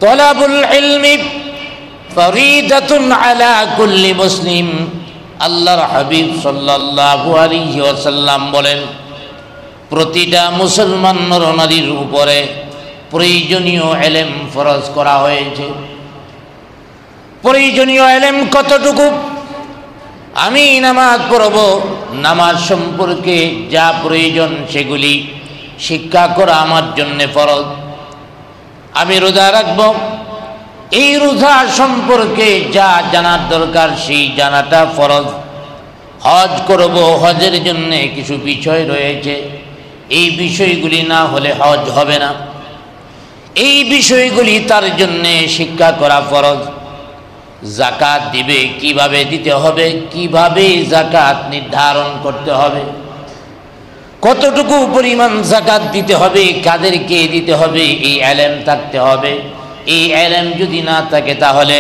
তলাবুল ইলমি ফরিদাতুন আলা কুল্লি মুসলিম। আল্লাহর হাবিব সাল্লাল্লাহু আলাইহি ওয়াসাল্লাম বলেন, প্রতিটা মুসলমান নরনারীর উপরে প্রয়োজনীয় ইলম ফরজ করা হয়েছে। প্রয়োজনীয় ইলম কতটুকু? আমি নামাজ পড়ব, নামাজ সম্পর্কে যা প্রয়োজন সেগুলি শিক্ষা করা আমার জন্য ফরজ। আমি রোজা রাখব, এই রোজা সম্পর্কে যা জানার দরকার সেই জানাটা ফরজ। হজ করব, হজের জন্য কিছু বিষয় রয়েছে, এই বিষয়গুলি না হলে হজ হবে না, এই বিষয়গুলি তার জন্য শিক্ষা করা ফরজ। যাকাত দিবে, কিভাবে দিতে হবে, কিভাবে যাকাত নির্ধারণ করতে হবে, কতটুকু পরিমাণ যাকাত দিতে হবে, কাদেরকে দিতে হবে, এই ইলম থাকতে হবে। এই ইলম যদি না থাকে তাহলে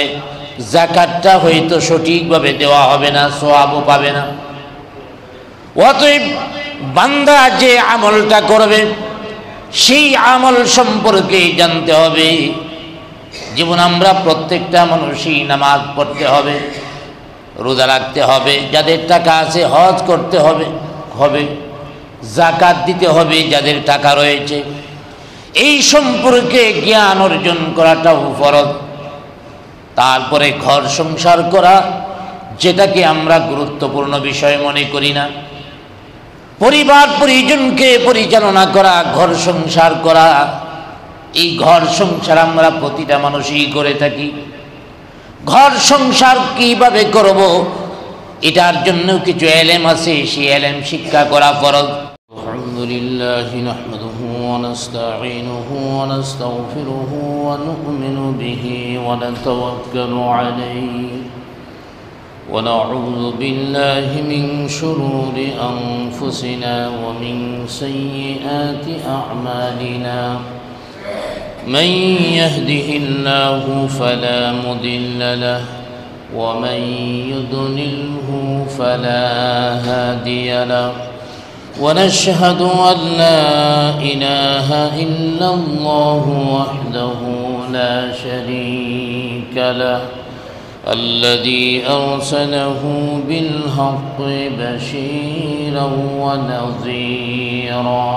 যাকাতটা হয়তো সঠিকভাবে দেওয়া হবে না, সওয়াবও পাবে না। অতএব বান্দা যে আমলটা করবে সেই আমল সম্পর্কে জানতে হবে। যেমন আমরা প্রত্যেকটা মানুষই নামাজ পড়তে হবে, রোজা রাখতে হবে, যাদের টাকা আছে হজ করতে হবে, যাকাত দিতে হবে যাদের টাকা রয়েছে, এই সম্পর্কে জ্ঞান অর্জন করাটাও ফরজ। তারপরে ঘর সংসার করা, যেটাকে আমরা গুরুত্বপূর্ণ বিষয় মনে করি না, পরিবার পরিজনকে পরিচালনা করা, ঘর সংসার করা, এই ঘর সংসার আমরা প্রতিটা মানুষই করে থাকি। ঘর সংসার কিভাবে করব এটার জন্য কিছু ইলম আছে, সেই ইলম শিক্ষা করা ফরজ। আলহামদুলিল্লাহ নাহমাদুহু ওয়া নাস্তাঈনুহু ওয়া নাস্তাগফিরুহু ওয়া নু'মিনু বিহি ওয়া নাতাওয়াক্কালু আলাইহি ওয়া নাউযু বিল্লাহি মিন শুরুরি আনফুসিনা ওয়া মিন সাইয়্যাতি আ'মালিনা। من يهده الله فلا مضل له ومن يضلله فلا هادي له ونشهد أن لا إله إلا الله وحده لا شريك له الذي أرسله بالحق بشيرا ونذيرا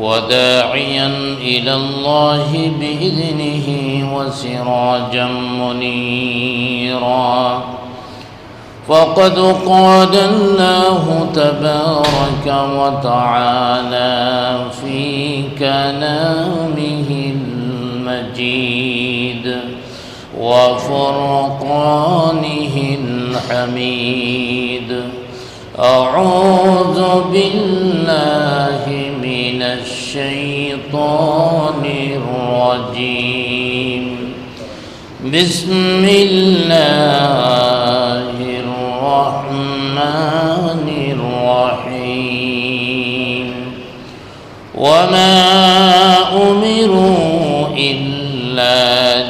وداعيا إلى الله بإذنه وسراجا منيرا. فقد قال الله تبارك وتعالى في كلامه المجيد وفرقانه الحميد. أعوذ بالله من الشيطان الرجيم. بسم الله الرحمن الرحيم. وما أمروا إلا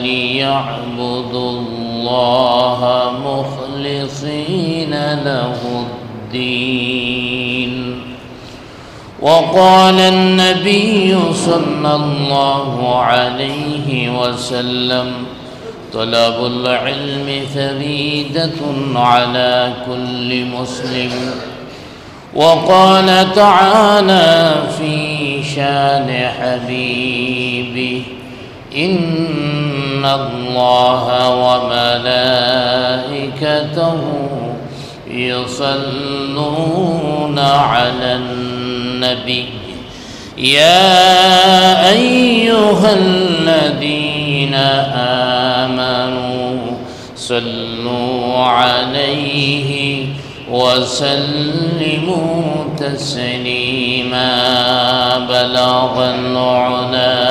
ليعبدوا الله مخلصين له الدين. وقال النبي صلى الله عليه وسلم طلب العلم فريدة على كل مسلم. وقال تعالى في شان حبيبه إن الله وملائكته يصلون على النبي يا أيها الذين آمنوا صلوا عليه وسلموا تسليما. بلغ العلا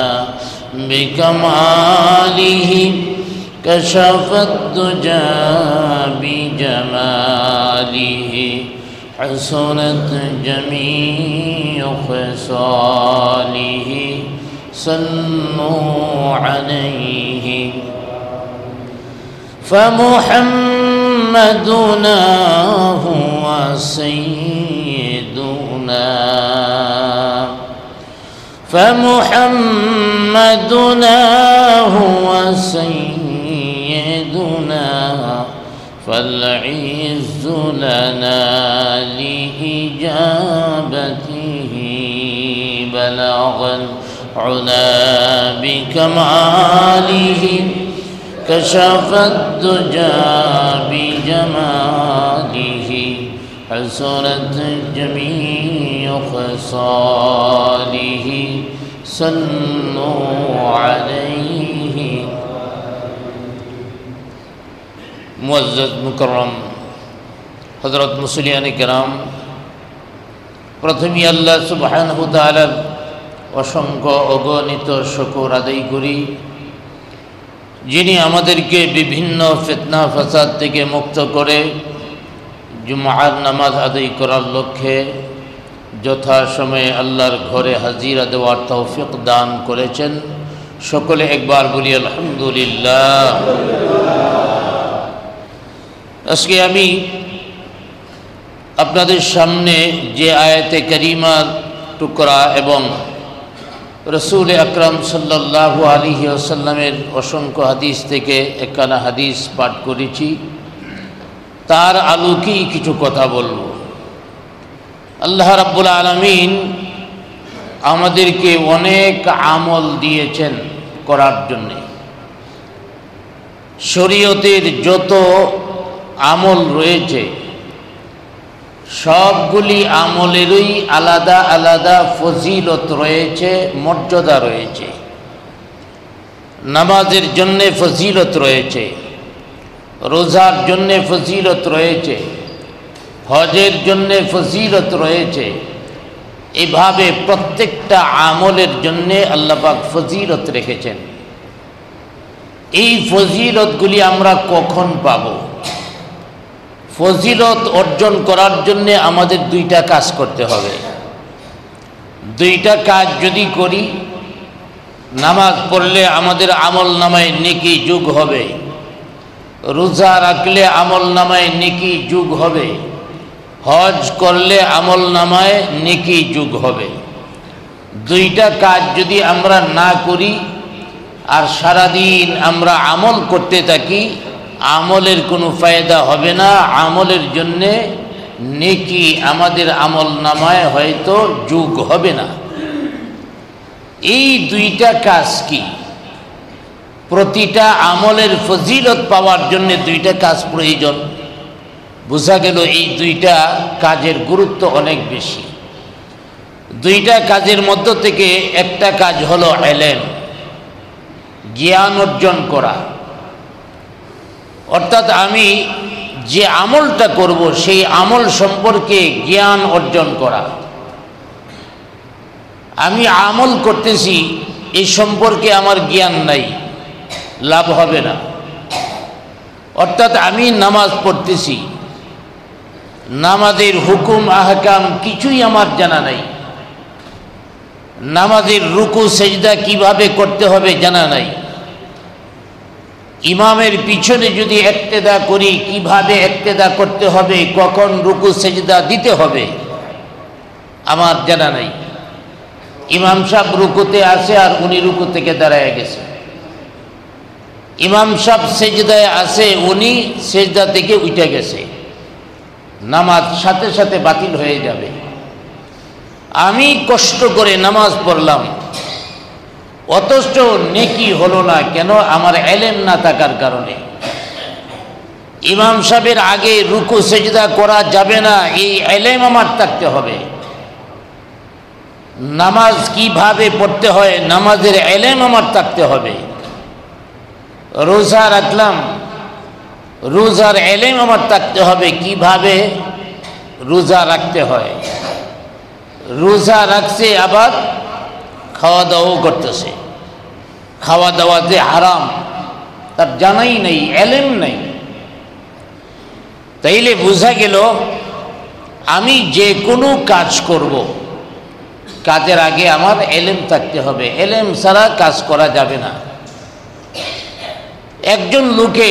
بكماله كشف الدجى بجماله حسنت جميع خصاله. صلوا عليه. فمحمدنا هو سيدنا فمحمدنا هو فالعز لنا لإجابته بلغ العلا بكماله كشف الدجى بجماله حسنت جميع خصاله صلوا عليه মুআজ্জাজ মুকাররম হযরত মুসলিয়ানে কেরাম, প্রথমেই আল্লাহ সুবহানাহু ওয়া তাআলার অসংখ্য অগণিত শুকর আদায় করি, যিনি আমাদেরকে বিভিন্ন ফিতনা ফাসাদ থেকে মুক্ত করে জুমআর নামাজ আদায় করার লক্ষ্যে যথাসময়ে আল্লাহর ঘরে হাজিরা দেওয়ার তৌফিক দান করেছেন। সকলে একবার বলি আলহামদুলিল্লাহ। আজকে আমি আপনাদের সামনে যে আয়াতে কারিমার টুকরা এবং রসুল আকরাম সাল্লাল্লাহু আলাইহি ওয়াসাল্লামের অসংখ্য হাদিস থেকে একখানা হাদিস পাঠ করেছি, তার আলোকেই কিছু কথা বলব। আল্লাহ রাব্বুল আলামিন আমাদেরকে অনেক আমল দিয়েছেন করার জন্যে। শরীয়তের যত আমল রয়েছে সবগুলি আমলেরই আলাদা আলাদা ফজিলত রয়েছে, মর্যাদা রয়েছে। নামাজের জন্যে ফজিলত রয়েছে, রোজার জন্যে ফজিলত রয়েছে, হজের জন্যে ফজিলত রয়েছে। এভাবে প্রত্যেকটা আমলের জন্যে আল্লাহ পাক ফজিলত রেখেছেন। এই ফজিলতগুলি আমরা কখন পাব? ফজিলত অর্জন করার জন্যে আমাদের দুইটা কাজ করতে হবে। দুইটা কাজ যদি করি, নামাজ পড়লে আমাদের আমল নামায় নেকি যোগ হবে, রোজা রাখলে আমল নামায় নেকি যোগ হবে, হজ করলে আমল নামায় নেকি যোগ হবে। দুইটা কাজ যদি আমরা না করি আর সারাদিন আমরা আমল করতে থাকি, আমলের কোনো ফায়দা হবে না। আমলের জন্যে নেকি আমাদের আমল নামায় হয়তো যোগ হবে না। এই দুইটা কাজ কি? প্রতিটা আমলের ফজিলত পাওয়ার জন্য দুইটা কাজ প্রয়োজন। বোঝা গেল এই দুইটা কাজের গুরুত্ব অনেক বেশি। দুইটা কাজের মধ্য থেকে একটা কাজ হলো ইলম, জ্ঞান অর্জন করা। অর্থাৎ আমি যে আমলটা করব সেই আমল সম্পর্কে জ্ঞান অর্জন করা। আমি আমল করতেছি, এই সম্পর্কে আমার জ্ঞান নাই, লাভ হবে না। অর্থাৎ আমি নামাজ পড়তেছি, নামাজের হুকুম আহকাম কিছুই আমার জানা নাই, নামাজের রুকু সেজদা কিভাবে করতে হবে জানা নাই, ইমামের পিছনে যদি ইক্তেদা করি কিভাবে ইক্তেদা করতে হবে, কখন রুকু সেজদা দিতে হবে আমার জানা নাই। ইমাম সাহেব রুকুতে আছে আর উনি রুকু থেকে দাঁড়ায় গেছে, ইমাম সাহেব সেজদায় আছে, উনি সেজদা থেকে উঠে গেছে, নামাজ সাথে সাথে বাতিল হয়ে যাবে। আমি কষ্ট করে নামাজ পড়লাম, অথচ নেকি হলো না কেন? আমার ইলম না থাকার কারণে। ইমাম সাহেবের আগে রুকু সেজদা করা যাবে না, এই ইলম আমার থাকতে হবে। নামাজ কিভাবে পড়তে হয় নামাজের ইলম আমার থাকতে হবে। রোজা রাখলাম, রোজার ইলম আমার থাকতে হবে কিভাবে রোজা রাখতে হয়। রোজা রাখছে আবার খাওয়া দাওয়াও করতেছে, খাওয়া দাওয়াতে হারাম, তার জানাই নেই, ইলম নেই। তাইলে বোঝা গেল আমি যে কোনো কাজ করব, কাজের আগে আমার ইলম থাকতে হবে। ইলম ছাড়া কাজ করা যাবে না। একজন লোকে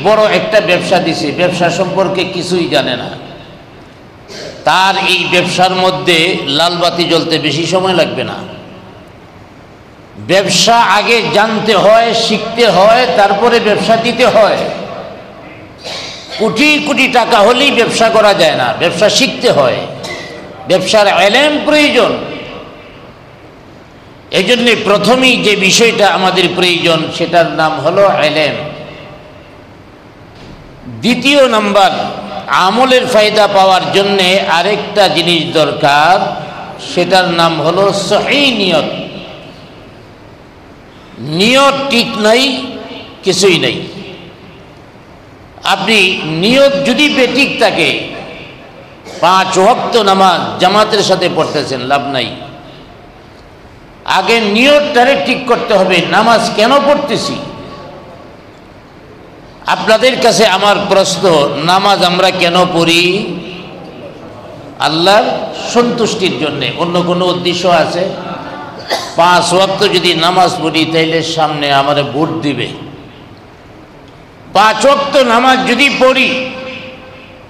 বড় একটা ব্যবসা দিছে, ব্যবসা সম্পর্কে কিছুই জানে না, তার এই ব্যবসার মধ্যে লাল বাতি জ্বলতে বেশি সময় লাগবে না। ব্যবসা আগে জানতে হয়, শিখতে হয়, তারপরে ব্যবসা দিতে হয়। কোটি কোটি টাকা হলেই ব্যবসা করা যায় না, ব্যবসা শিখতে হয়, ব্যবসার ইলম প্রয়োজন। এই জন্যে প্রথমেই যে বিষয়টা আমাদের প্রয়োজন সেটার নাম হলো ইলম। দ্বিতীয় নাম্বার, আমলের ফায়দা পাওয়ার জন্যে আরেকটা জিনিস দরকার, সেটার নাম হলো সহিহ নিয়ত। নিয়ত ঠিক নাই, কিছুই নাই। আপনি নিয়ত যদি বেঠিক থাকে, 5 ওয়াক্ত নামাজ জামাতের সাথে পড়তেছেন, লাভ নাই। আগে নিয়তটারে ঠিক করতে হবে, নামাজ কেন পড়তেছি। আপনাদের কাছে আমার প্রশ্ন, নামাজ আমরা কেন পড়ি? আল্লাহর সন্তুষ্টির জন্যে, অন্য কোনো উদ্দেশ্য আছে? 5 ওয়াক্ত যদি নামাজ পড়ি তাইলে সামনে আমারে ভোট দিবে। 5 ওয়াক্ত নামাজ যদি পড়ি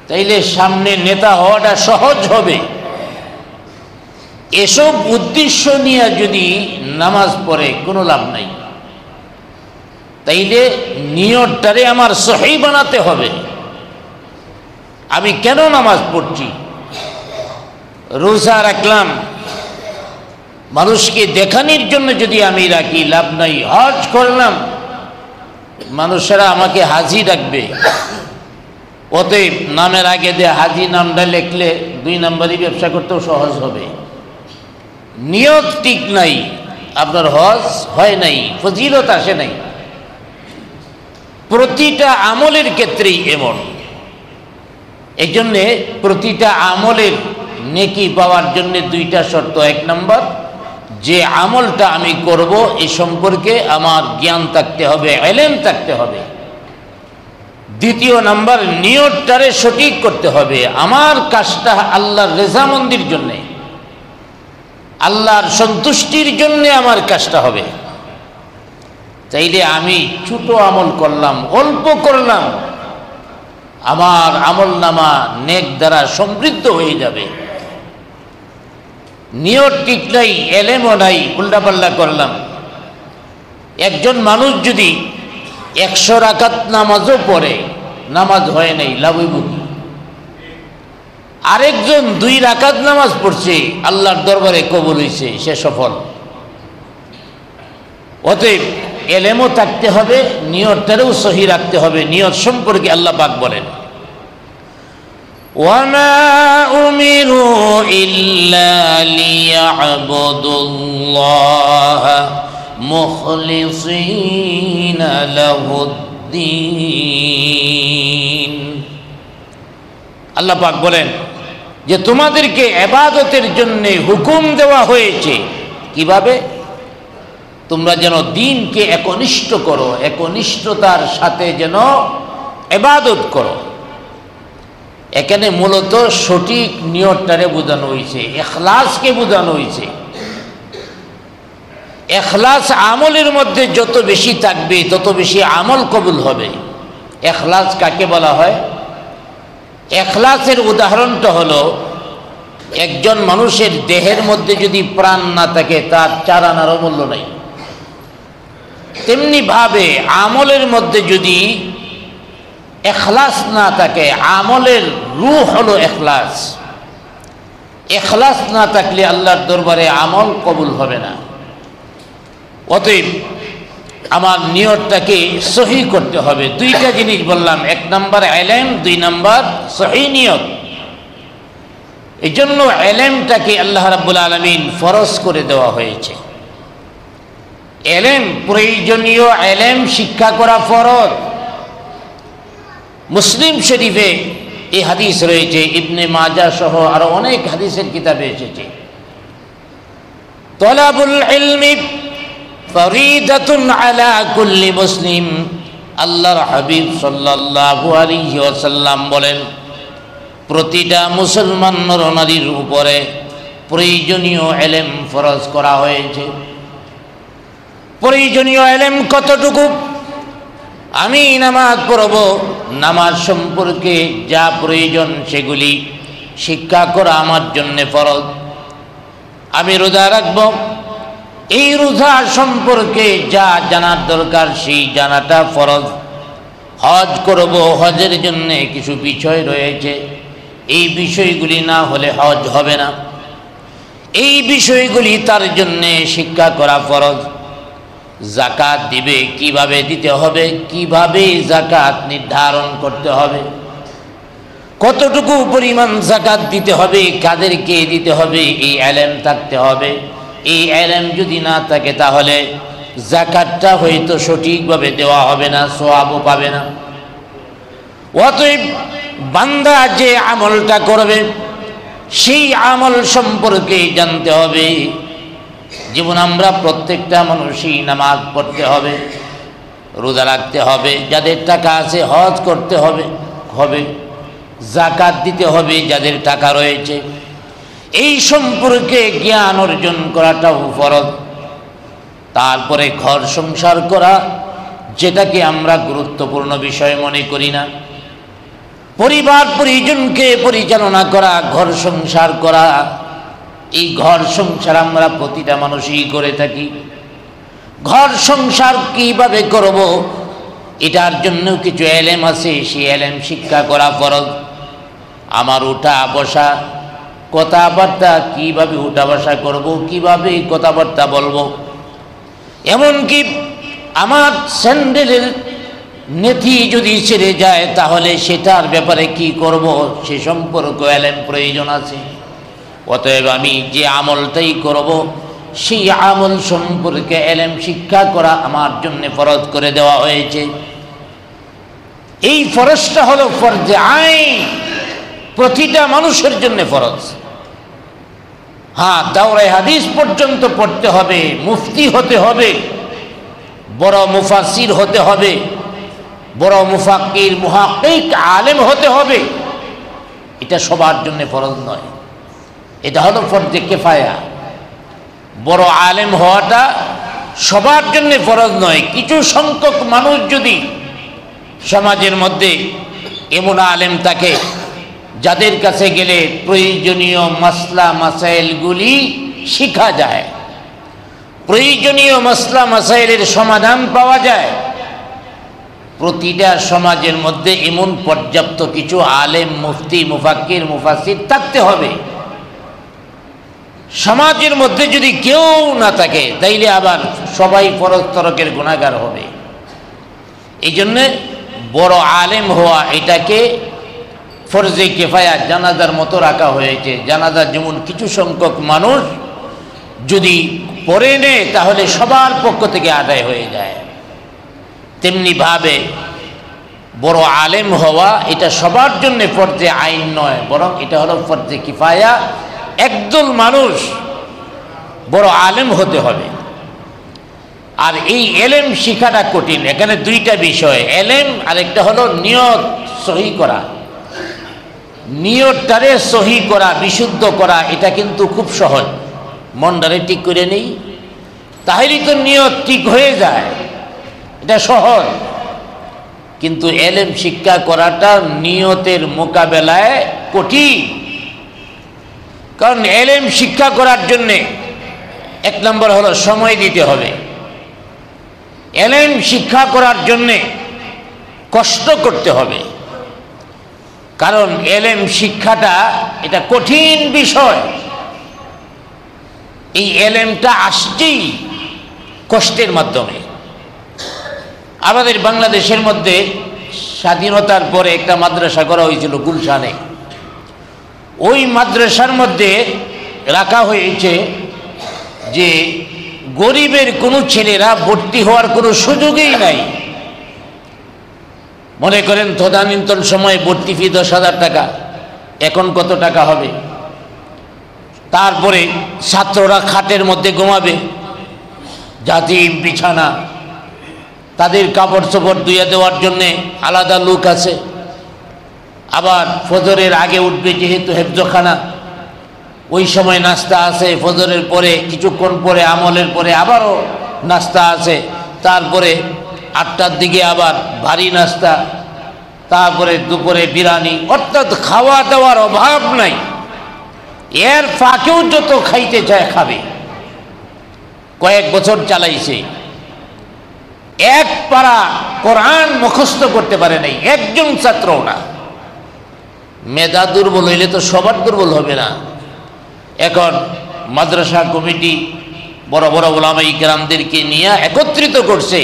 তাইলে সামনে নেতা হওয়াটা সহজ হবে। এসব উদ্দেশ্য নিয়ে যদি নামাজ পড়ে কোনো লাভ নাই। তাইলে নিয়তটারে আমার সহিহ বানাতে হবে। আমি কেন নামাজ পড়ছি? রোজা রাখলাম মানুষকে দেখানোর জন্য যদি আমি রাখি, লাভ নাই। হজ করলাম, মানুষেরা আমাকে হাজি রাখবে, অতএব নামের আগে দিয়ে হাজি নামটা লিখলে 2 নম্বরই ব্যবসা করতেও সহজ হবে। নিয়ত ঠিক নাই, আপনার হজ হয় নাই, ফজিলত আসে নাই। প্রতিটা আমলের ক্ষেত্রেই এমন। এই জন্যে প্রতিটা আমলের নেকি পাওয়ার জন্য 2টা শর্ত। 1 নম্বর, যে আমলটা আমি করব এই সম্পর্কে আমার জ্ঞান থাকতে হবে, ইলম থাকতে হবে। 2 নম্বর, নিয়তটারে সঠিক করতে হবে। আমার কাজটা আল্লাহর রেজামন্দির জন্যে, আল্লাহর সন্তুষ্টির জন্যে আমার কাজটা হবে। চাইলে আমি ছোট আমল করলাম, অল্প করলাম, আমার আমল নামা নেক দ্বারা সমৃদ্ধ হয়ে যাবে। নিয়ত ঠিক নাই, এলেমও নাই, উল্টাপাল্টা করলাম। একজন মানুষ যদি 100 রাকাত নামাজও পড়ে, নামাজ হয় নাই, লাভ হইব কি? আরেকজন 2 রাকাত নামাজ পড়ছে, আল্লাহর দরবারে কবুল হইছে, সে সফল। অতএব এলেমও থাকতে হবে, নিয়তটারেও সহি রাখতে হবে। নিয়ত সম্পর্কে আল্লাহ পাক বলেন, ওয়ামা উমিরু ইল্লা লিয়া'বুদুল্লাহা মুখলিসিনা লাহুদ্দীন। আল্লাহ পাক বলেন যে তোমাদেরকে ইবাদতের জন্য হুকুম দেওয়া হয়েছে। কিভাবে? তোমরা যেন দ্বীনকে একনিষ্ঠ করো, একনিষ্ঠতার সাথে যেন ইবাদত করো। এখানে মূলত সঠিক নিয়তটারে বোঝানো হয়েছে, ইখলাসকে বোঝানো হয়েছে। ইখলাস আমলের মধ্যে যত বেশি থাকবে তত বেশি আমল কবুল হবে। ইখলাস কাকে বলা হয়? ইখলাসের উদাহরণটা হলো, একজন মানুষের দেহের মধ্যে যদি প্রাণ না থাকে তার 4 আনারও মূল্য নাই। তেমনি ভাবে আমলের মধ্যে যদি ইখলাস না থাকে, আমলের রূহ হলো ইখলাস। ইখলাস না থাকলে আল্লাহর দরবারে আমল কবুল হবে না। অতএব আমার নিয়তটাকে সহি করতে হবে। 2টা জিনিস বললাম, 1 নম্বর ইলম, 2 নম্বর সহি নিয়ত। এই জন্য ইলমটাকে আল্লাহ রাব্বুল আলামিন ফরজ করে দেওয়া হয়েছে। ইলম প্রয়োজনীয়, ইলম শিক্ষা করা ফরজ। মুসলিম শরীফে এই হাদিস রয়েছে, ইবনে মাজাহ সহ আরো অনেক হাদিসের কিতাবে এসেছে, তলাবুল ইলমি ফরিদাতুন আলা কুল্লি মুসলিম। আল্লাহর হাবিব সাল্লাল্লাহু আলাইহি ওয়াসাল্লাম বলেন, প্রতিটা মুসলমান নর-নারীর উপরে প্রয়োজনীয় ইলম ফরজ করা হয়েছে। প্রয়োজনীয় ইলম কতটুকু? আমি নামাজ পড়ব, নামাজ সম্পর্কে যা প্রয়োজন সেগুলি শিক্ষা করা আমার জন্য ফরজ। আমি রোজা রাখব, এই রোজা সম্পর্কে যা জানার দরকার সেই জানাটা ফরজ। হজ করব, হজের জন্য কিছু বিষয় রয়েছে, এই বিষয়গুলি না হলে হজ হবে না। এই বিষয়গুলি তার জন্য শিক্ষা করা ফরজ। যাকাত দিবে, কিভাবে দিতে হবে, কিভাবে যাকাত নির্ধারণ করতে হবে, কতটুকু পরিমাণ যাকাত দিতে হবে, কাদেরকে দিতে হবে, এই ইলম থাকতে হবে। এই ইলম যদি না থাকে তাহলে যাকাতটা হয়তো সঠিকভাবে দেওয়া হবে না, সওয়াবও পাবে না। অতএব বান্দা যে আমলটা করবে সেই আমল সম্পর্কে জানতে হবে। যেমন আমরা প্রত্যেকটা মানুষই নামাজ পড়তে হবে, রোজা রাখতে হবে, যাদের টাকা আছে হজ করতে হবে, যাকাত দিতে হবে যাদের টাকা রয়েছে। এই সম্পর্কে জ্ঞান অর্জন করাটাও ফরজ। তারপরে ঘর সংসার করা, যেটাকে আমরা গুরুত্বপূর্ণ বিষয় মনে করি না, পরিবার পরিজনকে পরিচালনা করা, ঘর সংসার করা। এই ঘর সংসার আমরা প্রতিটা মানুষই করে থাকি। ঘর সংসার কিভাবে করব, এটার জন্য কিছু ইলম আছে, সেই ইলম শিক্ষা করা ফরজ। আমার উঠা বসা, কথাবার্তা, কিভাবে উঠা বসা করব, কিভাবে কথাবার্তা বলবো, এমনকি আমার স্যান্ডেলের নেথি যদি ছেড়ে যায় তাহলে সেটার ব্যাপারে কি করব, সে সম্পর্কে ইলম প্রয়োজন আছে। অতএব আমি যে আমলটাই করব সেই আমল সম্পর্কে ইলম শিক্ষা করা আমার জন্য ফরজ করে দেওয়া হয়েছে। এই ফরজটা হলো ফরজে আইন, প্রতিটা মানুষের জন্য ফরজ। হ্যাঁ, দাওরায়ে হাদিস পর্যন্ত পড়তে হবে, মুফতি হতে হবে, বড় মুফাসসির হতে হবে, বড় মুফাক্কির মুহাক্কিক আলেম হতে হবে, এটা সবার জন্য ফরজ নয়। এটা হলো ফরজে কিফায়া। বড় আলেম হওয়াটা সবার জন্য ফরজ নয়। কিছু সংখ্যক মানুষ যদি সমাজের মধ্যে এমন আলেম থাকে যাদের কাছে গেলে প্রয়োজনীয় মাসলা মাসাইলগুলি শিখা যায়, প্রয়োজনীয় মাসলা মাসাইলের সমাধান পাওয়া যায়, প্রতিটা সমাজের মধ্যে এমন পর্যাপ্ত কিছু আলেম, মুফতি, মুফাক্কির, মুফাসসির থাকতে হবে। সমাজের মধ্যে যদি কেউ না থাকে তাইলে আবার সবাই ফরজ তরকের গুনাহগার হবে। এই জন্যে বড় আলেম হওয়া এটাকে ফরজে কিফায়া, জানাজার মতো রাখা হয়েছে। জানাজা যেমন কিছু সংখ্যক মানুষ যদি পড়ে নেয় তাহলে সবার পক্ষ থেকে আদায় হয়ে যায়, তেমনি ভাবে বড় আলেম হওয়া এটা সবার জন্য ফরজে আইন নয়, বরং এটা হলো ফরজে কিফায়া। একদল মানুষ বড় আলেম হতে হবে। আর এই এলেম শিখাটা কঠিন। এখানে দুইটা বিষয়, এলেম আর একটা হলো নিয়ত সহি করা। নিয়তটারে সহি করা, বিশুদ্ধ করা, এটা কিন্তু খুব সহজ। মনটারে ঠিক করে নেই তাহলেই তো নিয়ত ঠিক হয়ে যায়, এটা সহজ। কিন্তু এলেম শিক্ষা করাটা নিয়তের মোকাবেলায় কঠিন। কারণ এলেম শিক্ষা করার জন্যে এক নম্বর হলো সময় দিতে হবে। এলেম শিক্ষা করার জন্যে কষ্ট করতে হবে। কারণ এলেম শিক্ষাটা এটা কঠিন বিষয়। এই এলেমটা আসছেই কষ্টের মাধ্যমে। আমাদের বাংলাদেশের মধ্যে স্বাধীনতার পরে একটা মাদ্রাসা করা হয়েছিল গুলশানে। ওই মাদ্রাসার মধ্যে রাখা হয়েছে যে গরিবের কোনো ছেলেরা ভর্তি হওয়ার কোনো সুযোগই নাই। মনে করেন তদানীন্তন সময়ে ভর্তি ফি 10,000 টাকা, এখন কত টাকা হবে? তারপরে ছাত্ররা খাটের মধ্যে ঘুমাবে, জাতি বিছানা, তাদের কাপড় চোপড় ধুয়ে দেওয়ার জন্যে আলাদা লোক আছে। আবার ফজরের আগে উঠবে যেহেতু হেফজখানা, ওই সময় নাস্তা আছে। ফজরের পরে কিছুক্ষণ পরে, আমলের পরে আবারও নাস্তা আছে। তারপরে 8টার দিকে আবার ভারী নাস্তা, তারপরে দুপুরে বিরিয়ানি। অর্থাৎ খাওয়া দাওয়ার অভাব নাই। এর ফাঁকেও যত খাইতে চায় খাবে। কয়েক বছর চালাইছে। এক পারা কোরআন মুখস্থ করতে পারে নাই, একজন ছাত্রও না। মেধা দুর্বল হইলে তো সবার দুর্বল হবে না। এখন মাদ্রাসা কমিটি বড় বড় উলামায়ে কেরামদেরকে নিয়ে একত্রিত করছে।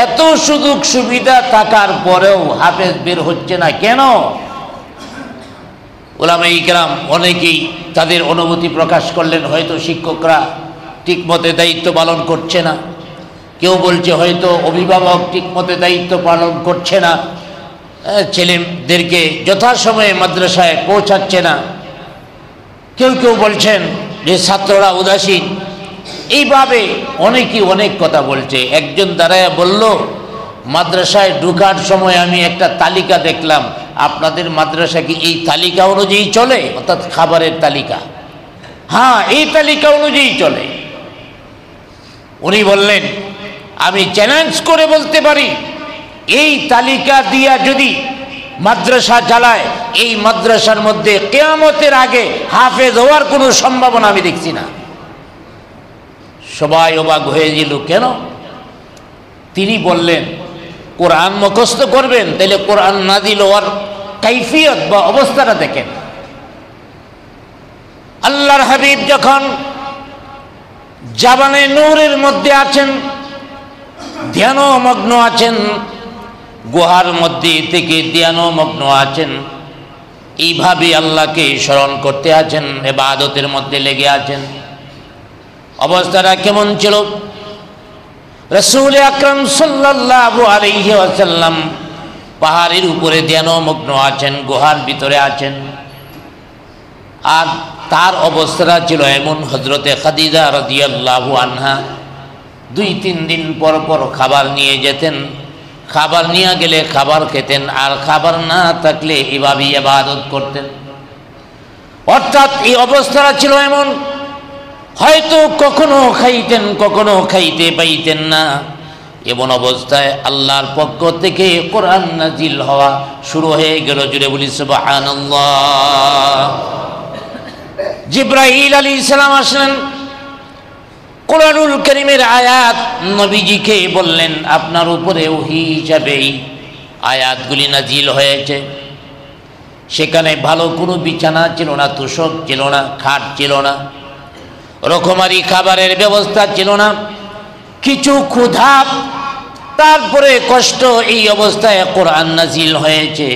এত সুযোগ সুবিধা থাকার পরেও হাফেজ বের হচ্ছে না কেন? উলামায়ে কেরাম অনেকেই তাদের অনুভূতি প্রকাশ করলেন, হয়তো শিক্ষকরা ঠিকমতো দায়িত্ব পালন করছে না, কেউ বলছে হয়তো অভিভাবক ঠিকমতো দায়িত্ব পালন করছে না, ছেলেদেরকে যথাসময়ে মাদ্রাসায় পৌঁছাচ্ছে না, কেউ কেউ বলছেন যে ছাত্ররা উদাসীন। এইভাবে অনেকেই অনেক কথা বলছে। একজন দাঁড়ায় বলল, মাদ্রাসায় ঢোকার সময় আমি একটা তালিকা দেখলাম, আপনাদের মাদ্রাসা কি এই তালিকা অনুযায়ী চলে? অর্থাৎ খাবারের তালিকা। হ্যাঁ, এই তালিকা অনুযায়ী চলে। উনি বললেন, আমি চ্যালেঞ্জ করে বলতে পারি, এই তালিকা দিয়া যদি মাদ্রাসা চালায়, এই মাদ্রাসার মধ্যে কিয়ামতের আগে হাফেজ হওয়ার কোনো সম্ভাবনা আমি দেখছি না। সবাই অবাক হয়ে গেল, কেন? তিনি বললেন, কোরআন মুখস্থ করবেন, তাহলে কোরআন নাজিল হওয়ার কাইফিয়ত বা অবস্থাটা দেখেন। আল্লাহর হাবিব যখন জাবানে নূরের মধ্যে আছেন, ধ্যানমগ্ন আছেন, গুহার মধ্যে থেকে ধ্যানমগ্ন আছেন, এইভাবে আল্লাহকে স্মরণ করতে আছেন, ইবাদতের মধ্যে লেগে আছেন। অবস্থাটা কেমন ছিল? রাসূল আকরাম সাল্লাল্লাহু আলাইহি ওয়াসাল্লাম পাহাড়ের উপরে ধ্যানমগ্ন আছেন, গুহার ভিতরে আছেন। আর তার অবস্থাটা ছিল এমন, হযরতে খাদিজা রাদিয়াল্লাহু আনহা 2-3 দিন পর পর খাবার নিয়ে যেতেন, খাবার নিয়ে গেলে খাবার খেতেন, আর খাবার না থাকলে এভাবেই ইবাদত করতেন। অর্থাৎ এই অবস্থাটা ছিল এমন, হয়তো কখনো খাইতেন, কখনো খাইতে পাইতেন না। এমন অবস্থায় আল্লাহর পক্ষ থেকে কোরআন নাজিল হওয়া শুরু হয়ে গেল। জুড়ে বলি সুবহানাল্লাহ। জিবরাইল আলাইহিস সালাম আসলেন, কোরআনুল কারীমের আয়াত নবীজিকে বললেন, আপনার উপরে ওহী হিসাবে আয়াতগুলি নাজিল হয়েছে। সেখানে ভালো কোনো বিছানা ছিল না, তোষক ছিল না, খাট ছিল না, রকমারি খাবারের ব্যবস্থা ছিল না, কিছু ক্ষুধা, তারপরে কষ্ট। এই অবস্থায় কোরআন নাজিল হয়েছে।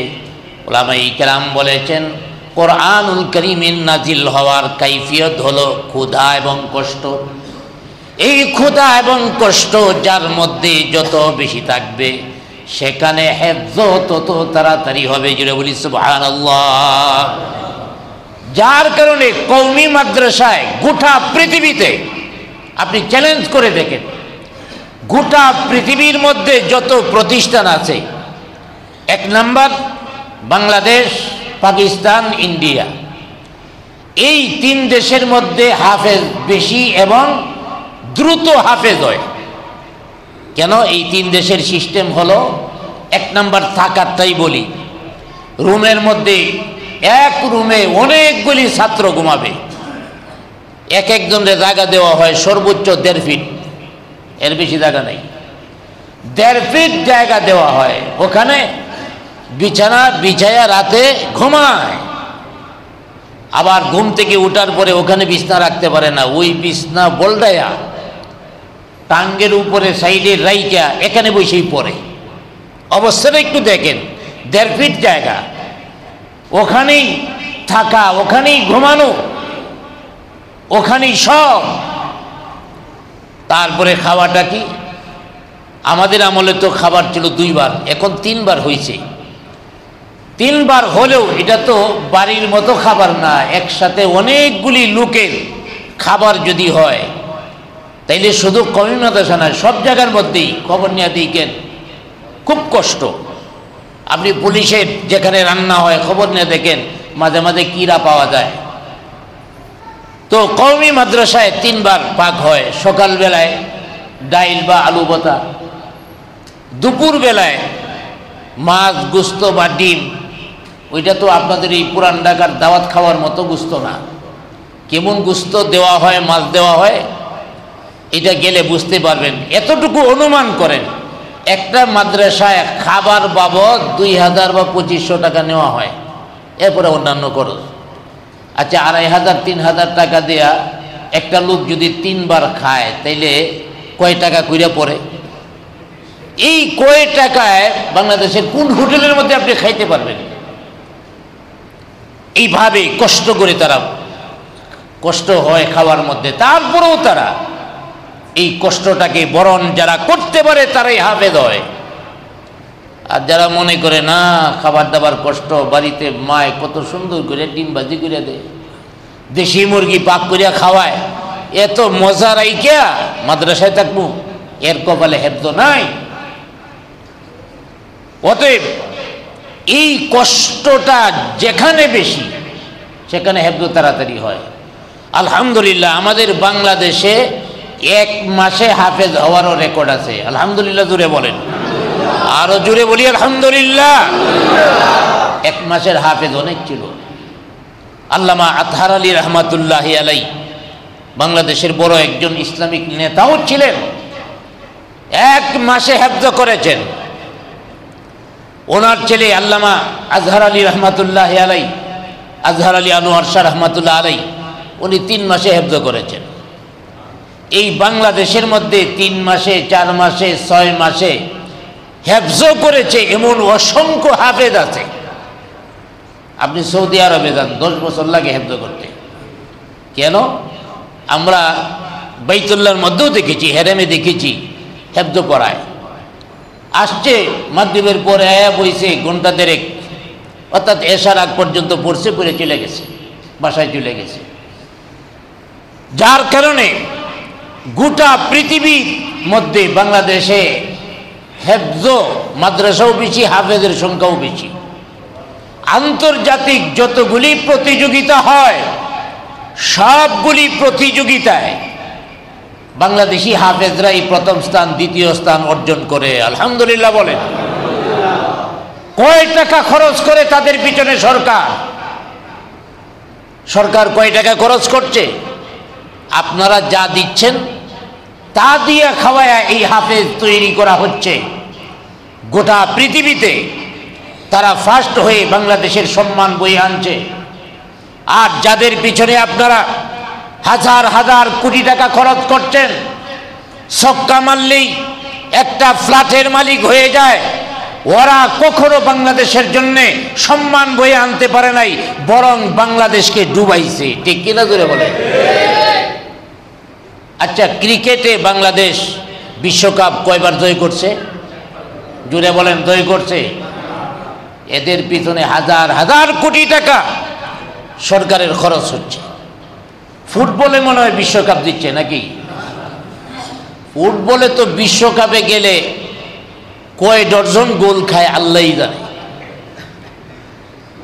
উলামায়ে কেরাম বলেছেন, কোরআনুল কারীমের নাজিল হওয়ার কাইফিয়ত হলো ক্ষুধা এবং কষ্ট। এই ক্ষুধা এবং কষ্ট যার মধ্যে যত বেশি থাকবে, সেখানে হেফজ তত তাড়াতাড়ি হবে। জুড়ে বলি সুবহানাল্লাহ। যার কারণে কওমি মাদ্রাসায় গোটা পৃথিবীতে আপনি চ্যালেঞ্জ করে দেখেন, গোটা পৃথিবীর মধ্যে যত প্রতিষ্ঠান আছে, 1 নাম্বার বাংলাদেশ, পাকিস্তান, ইন্ডিয়া, এই 3 দেশের মধ্যে হাফেজ বেশি এবং দ্রুত হাফেজ হয়। কেন? এই 3 দেশের সিস্টেম হলো, 1 নাম্বার থাকারটাই বলি, রুমের মধ্যে এক রুমে অনেকগুলি ছাত্র ঘুমাবে, এক একজনের জায়গা দেওয়া হয় সর্বোচ্চ 1.5 ফিট, এর বেশি জায়গা নেই। 1.5 ফিট জায়গা দেওয়া হয়, ওখানে বিছানা বিছায়া রাতে ঘুমায়। আবার ঘুম থেকে উঠার পরে ওখানে বিছনা রাখতে পারে না, ওই বিছনা বলডায়া টাঙ্গের উপরে সাইডে রাইকা এখানে বসেই পড়ে। অবস্থাটা একটু দেখেন, 1.5 ফিট জায়গা, ওখানেই থাকা, ওখানেই ঘুমানো, ওখানেই সব। তারপরে খাওয়াটা কি? আমাদের আমলে তো খাবার ছিল 2 বার, এখন 3 বার হয়েছে। 3 বার হলেও এটা তো বাড়ির মতো খাবার না। একসাথে অনেকগুলি লোকের খাবার যদি হয়, তাইলে শুধু কওমি মাদ্রাসা না, সব জায়গার মধ্যেই খবর নিয়ে দেখেন খুব কষ্ট। আপনি পুলিশের যেখানে রান্না হয় খবর নিয়ে দেখেন, মাঝে মাঝে কীরা পাওয়া যায়। তো কওমি মাদ্রাসায় 3 বার পাক হয়। সকালবেলায় ডাইল বা আলু ভর্তা, দুপুর বেলায় মাছ, গোস্ত বা ডিম। ওইটা তো আপনাদের এই পুরান ঢাকার দাওয়াত খাওয়ার মতো গোস্ত না। কেমন গোস্ত দেওয়া হয়, মাছ দেওয়া হয়, এটা গেলে বুঝতে পারবেন। এতটুকু অনুমান করেন, একটা মাদ্রাসায় খাবার বাবদ 2000 বা 2500 টাকা নেওয়া হয়, এরপরে অন্যান্য খরচ। আচ্ছা, 2500 3000 টাকা দেয়া একটা লোক যদি 3 বার খায়, তাইলে কয় টাকা কইরা পড়ে? এই কয় টাকায় বাংলাদেশের কোন হোটেলের মধ্যে আপনি খাইতে পারবেন? এইভাবে কষ্ট করে তারা, কষ্ট হয় খাওয়ার মধ্যে, তারপরেও তারা এই কষ্টটাকে বরণ যারা করতে পারে তারাই হাফেজ হয়। আর যারা মনে করে না খাবার দাবার কষ্ট, বাড়িতে মায় কত সুন্দর করে ডিম ভাজি করে দেয়, দেশি মুরগি পাক করিয়া খাওয়ায়, এত মজা রাইকিয়া মাদ্রাসায় থাকবো, এর কপালে হেফজ নাই। অতএব এই কষ্টটা যেখানে বেশি সেখানে হেফজ তাড়াতাড়ি হয়। আলহামদুলিল্লাহ, আমাদের বাংলাদেশে 1 মাসে হাফেজ হওয়ারও রেকর্ড আছে। আলহামদুলিল্লাহ জুড়ে বলেন, আরো জুড়ে বলি আলহামদুলিল্লাহ। 1 মাসের হাফেজ অনেক ছিল। আল্লামা আতহার আলী রহমাতুল্লাহি আলাই বাংলাদেশের বড় একজন ইসলামিক নেতাও ছিলেন, 1 মাসে হেফজ করেছেন। ওনার ছেলে আল্লামা আজহার আলী রহমাতুল্লাহি আলাই, আজহার আলী আনোয়ার শাহ রহমাতুল্লাহ আলাই, উনি 3 মাসে হেফজ করেছেন। এই বাংলাদেশের মধ্যে 3 মাসে, 4 মাসে, 6 মাসে হেফজ করেছে এমন অসংখ্য হাফেজ আছে। আপনি সৌদি আরবে যান, 10 বছর লাগে হেফজ করতে। কেন? আমরা বাইতুল্লাহর মধ্যেও দেখেছি, হেরেমে দেখেছি হেফজ পড়ায়। আসছে মাগরিবের পরে আয়া বইছে ঘন্টা দেড়েক, অর্থাৎ এশার আগ পর্যন্ত পড়ছে, পড়ে চলে গেছে, বাসায় চলে গেছে। যার কারণে গোটা পৃথিবীর মধ্যে বাংলাদেশে হেফজ মাদ্রাসাও বেশি, হাফেজের সংখ্যাও বেশি। আন্তর্জাতিক যতগুলি প্রতিযোগিতা হয় সবগুলি প্রতিযোগিতায় বাংলাদেশি হাফেজরাই প্রথম স্থান, দ্বিতীয় স্থান অর্জন করে। আলহামদুলিল্লাহ বলেন। কয় টাকা খরচ করে তাদের পিছনে সরকার? সরকার কয় টাকা খরচ করছে? আপনারা যা দিচ্ছেন তা দিয়ে খাওয়ায়া এই হাফেজ তৈরি করা হচ্ছে। গোটা পৃথিবীতে তারা ফার্স্ট হয়ে বাংলাদেশের সম্মান বয়ে আনছে। আর যাদের পিছনে আপনারা হাজার হাজার কোটি টাকা খরচ করছেন, ছক্কা মারলেই একটা ফ্ল্যাটের মালিক হয়ে যায়, ওরা কখনো বাংলাদেশের জন্য সম্মান বয়ে আনতে পারে নাই, বরং বাংলাদেশকে ডুবাইছে। ঠিক কিনা জোরে বলে? আচ্ছা, ক্রিকেটে বাংলাদেশ বিশ্বকাপ কয়বার জয় করছে? জোরে বলেন, জয় করছে? এদের পিছনে হাজার হাজার কোটি টাকা সরকারের খরচ হচ্ছে। ফুটবলে মনে হয় বিশ্বকাপ দিচ্ছে নাকি? ফুটবলে তো বিশ্বকাপে গেলে কয় ডজন গোল খায় আল্লাহই জানে।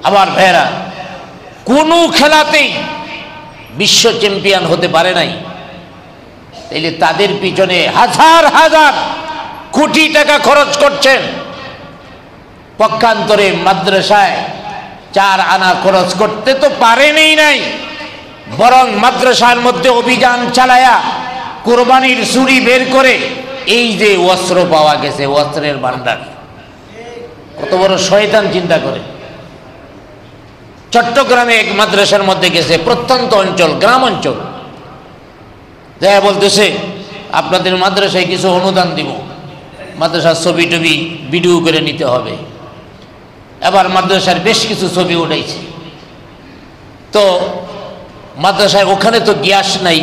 আবার ভাইরা, কোনো খেলাতেই বিশ্ব চ্যাম্পিয়ন হতে পারে নাই, তাইলে তাদের পিছনে হাজার হাজার কোটি টাকা খরচ করছেন। পক্ষান্তরে মাদ্রাসায় 4 আনা খরচ করতে তো পারেনই নাই, বরং মাদ্রাসার মধ্যে অভিযান চালায়া কোরবানির ছুরি বের করে এই যে অস্ত্র পাওয়া গেছে, অস্ত্রের ভান্ডার, কত বড় শয়তান চিন্তা করে। চট্টগ্রামে এক মাদ্রাসার মধ্যে গেছে, প্রত্যন্ত অঞ্চল, গ্রাম অঞ্চল, যা বলতেছে আপনাদের মাদ্রাসায় কিছু অনুদান দিব, মাদ্রাসার ছবি টবি ভিডিও করে নিতে হবে। এবার মাদ্রাসার বেশ কিছু ছবি উঠাইছে। তো মাদ্রাসায় ওখানে তো গ্যাস নাই,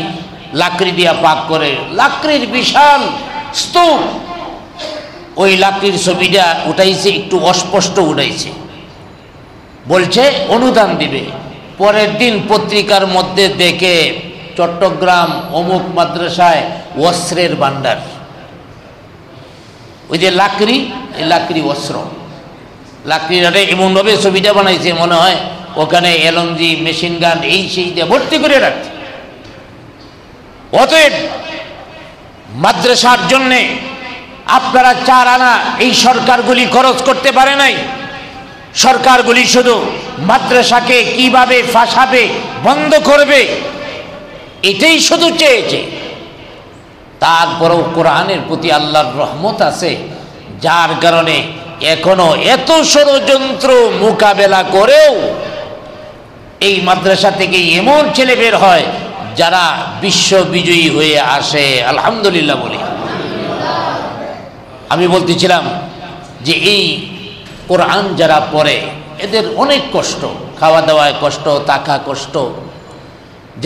লাকড়ি দিয়া পাক করে, লাকড়ির বিশাল স্তূপ, ওই লাকড়ির ছবিটা উঠাইছে, একটু অস্পষ্ট উঠাইছে, বলছে অনুদান দিবে। পরের দিন পত্রিকার মধ্যে দেখে চট্টগ্রাম অমুক মাদ্রাসায় অস্ত্রের ভান্ডার, ওই যে লাকড়ি, এই লাকড়ি অস্ত্র, লাকড়িটারে এমনভাবে ছবিটা বানাইছে মনে হয় ওখানে এলএমজি, মেশিন গান, এই সেই দিয়ে ভর্তি করে রাখছে। অতএব মাদ্রাসার জন্যে আপনারা 4 আনা এই সরকারগুলি খরচ করতে পারে নাই। সরকারগুলি শুধু মাদ্রাসাকে কিভাবে ফাঁসাবে, বন্ধ করবে, এটাই শুধু চেয়েছে। তারপরেও কোরআনের প্রতি আল্লাহর রহমত আছে, যার কারণে এখনো এত ষড়যন্ত্র মোকাবেলা করেও এই মাদ্রাসা থেকে এমন ছেলে বের হয় যারা বিশ্ব বিজয়ী হয়ে আসে। আলহামদুলিল্লাহ বলি। আমি বলতেছিলাম যে এই কোরআন যারা পড়ে এদের অনেক কষ্ট, খাওয়া দাওয়ায় কষ্ট, থাকা কষ্ট,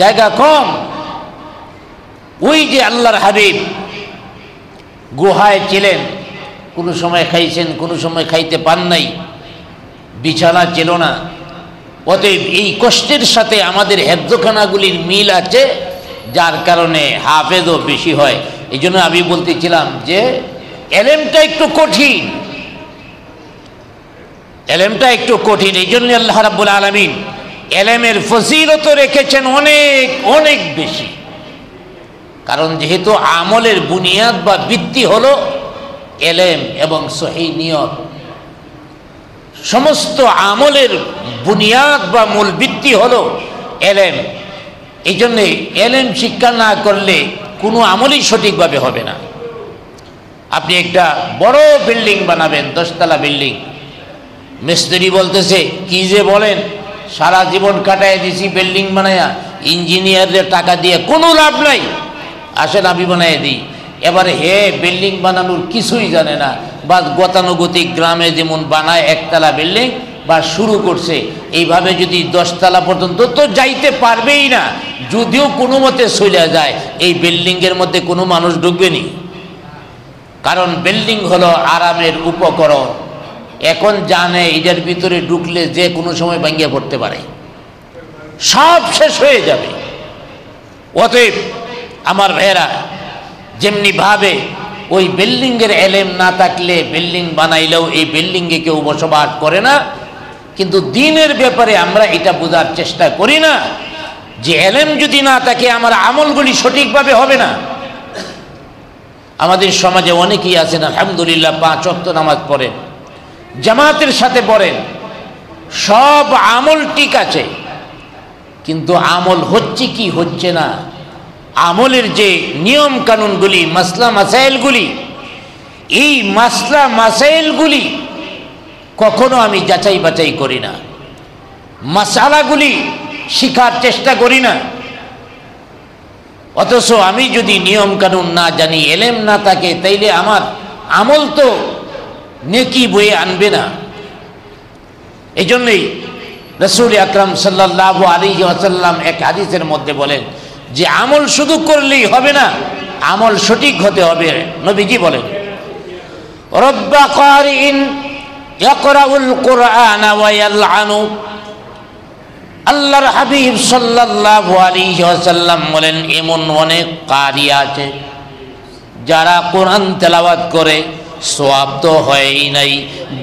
জায়গা কম। ওই যে আল্লাহর হাবিব গুহায় ছিলেন, কোনো সময় খাইছেন, কোনো সময় খাইতে পান নাই, বিছানা ছিল না। অতএব এই কষ্টের সাথে আমাদের হেফজখানাগুলির মিল আছে, যার কারণে হাফেজও বেশি হয়। এই জন্য আমি বলতেছিলাম যে এলেমটা একটু কঠিন, এলেমটা একটু কঠিন। এই জন্য আল্লাহ রাব্বুল আলামিন এলেমের ফজিলত রেখেছেন অনেক অনেক বেশি। কারণ যেহেতু আমলের বুনিয়াদ বা ভিত্তি হলো এলেম এবং সহিহ নিয়ত, সমস্ত আমলের বুনিয়াদ বা মূল ভিত্তি হলো এলেম। এই জন্যে এলেম শিক্ষা না করলে কোনো আমলই সঠিকভাবে হবে না। আপনি একটা বড় বিল্ডিং বানাবেন, 10 তলা বিল্ডিং, মিস্ত্রি বলতেছে কি যে বলেন, সারা জীবন কাটায় দিছি বিল্ডিং বানায়া, ইঞ্জিনিয়ারদের টাকা দিয়ে কোনো লাভ নাই, আসেন আমি বানাই দিই। এবারে হে বিল্ডিং বানানোর কিছুই জানে না, বা গতানুগতিক গ্রামে যেমন বানায় একতলা বিল্ডিং বা শুরু করছে, এইভাবে যদি 10 তলা পর্যন্ত তো যাইতে পারবেই না। যদিও কোনো মতে চলে যায়, এই বিল্ডিংয়ের মধ্যে কোনো মানুষ ঢুকবে নি, কারণ বিল্ডিং হলো আরামের উপকরণ। এখন জানে এটার ভিতরে ঢুকলে যে কোনো সময় ভাঙিয়ে পড়তে পারে, সব শেষ হয়ে যাবে। অতএব আমার ভাইয়েরা, যেমনি ভাবে ওই বিল্ডিংয়ের এলেম না থাকলে বিল্ডিং বানাইলেও এই বিল্ডিংয়ে কেউ বসবাস করে না, কিন্তু দিনের ব্যাপারে আমরা এটা বোঝার চেষ্টা করি না যে এলেম যদি না থাকে আমার আমলগুলি সঠিকভাবে হবে না। আমাদের সমাজে অনেকেই আছেন আলহামদুলিল্লাহ 5 ওয়াক্ত নামাজ পড়েন, জামাতের সাথে পড়েন, সব আমল ঠিক আছে, কিন্তু আমল হচ্ছে কি হচ্ছে না, আমলের যে নিয়ম কানুনগুলি, মাসলা মাসাইলগুলি, এই মাসলা মাসাইলগুলি কখনো আমি যাচাই বাছাই করি না, মাসালাগুলি শিখার চেষ্টা করি না। অথচ আমি যদি নিয়ম কানুন না জানি, এলেম না থাকে, তাইলে আমার আমল তো নেকি বয়ে আনবে না। এই জন্যই রাসূল আকরাম সাল্লাল্লাহু আলাইহি ওয়াসাল্লাম এক হাদিসের মধ্যে বলেন যে আমল শুধু করলেই হবে না, আমল সঠিক হতে হবে। নবীজি বলেন, রব্বা কারিন ইয়াকরাউল কুরআনা ওয়া ইয়ালআনু। আল্লাহর হাবিব সাল্লাল্লাহু আলাইহি ওয়াসাল্লাম বলেন, এমন অনেক কারি আছে যারা কোরআন তেলাওয়াত করে, সওয়াব তো হয়ই নাই,